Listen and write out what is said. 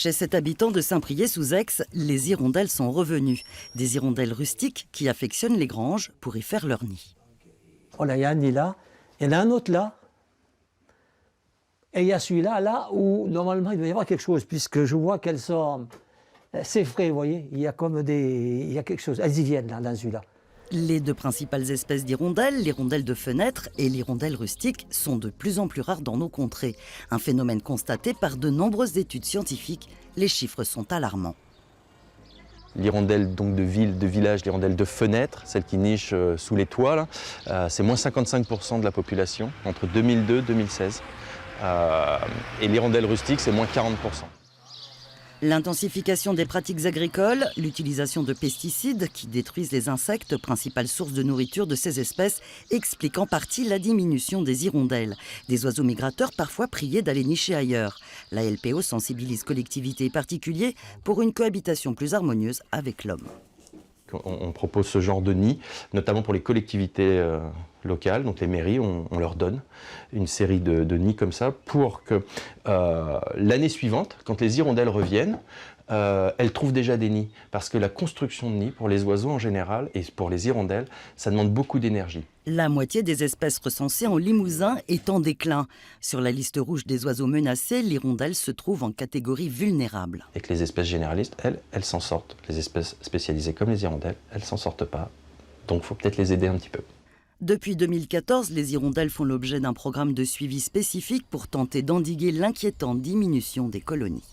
Chez cet habitant de Saint-Priest-sous-Aix, les hirondelles sont revenues. Des hirondelles rustiques qui affectionnent les granges pour y faire leur nid. Voilà, il y a un nid là, il y en a un autre là, et il y a celui-là, là où normalement il doit y avoir quelque chose, puisque je vois qu'elles sont... C'est frais, vous voyez, il y a comme des... Il y a quelque chose, elles y viennent là, dans celui-là. Les deux principales espèces d'hirondelles, l'hirondelle de fenêtre et l'hirondelle rustique, sont de plus en plus rares dans nos contrées. Un phénomène constaté par de nombreuses études scientifiques. Les chiffres sont alarmants. L'hirondelle donc de ville, de village, l'hirondelle de fenêtre, celle qui niche sous les toits, c'est moins 55% de la population entre 2002 et 2016. Et l'hirondelle rustique, c'est moins 40%. L'intensification des pratiques agricoles, l'utilisation de pesticides qui détruisent les insectes, principale source de nourriture de ces espèces, expliquent en partie la diminution des hirondelles. Des oiseaux migrateurs parfois priés d'aller nicher ailleurs. La LPO sensibilise collectivités et particuliers pour une cohabitation plus harmonieuse avec l'homme. On propose ce genre de nid, notamment pour les collectivités locales, donc les mairies, on leur donne une série de nids comme ça pour que l'année suivante, quand les hirondelles reviennent, elles trouvent déjà des nids. Parce que la construction de nids, pour les oiseaux en général et pour les hirondelles, ça demande beaucoup d'énergie. La moitié des espèces recensées en Limousin est en déclin. Sur la liste rouge des oiseaux menacés, l'hirondelle se trouve en catégorie vulnérable. Et que les espèces généralistes, elles s'en sortent. Les espèces spécialisées comme les hirondelles, elles s'en sortent pas. Donc il faut peut-être les aider un petit peu. Depuis 2014, les hirondelles font l'objet d'un programme de suivi spécifique pour tenter d'endiguer l'inquiétante diminution des colonies.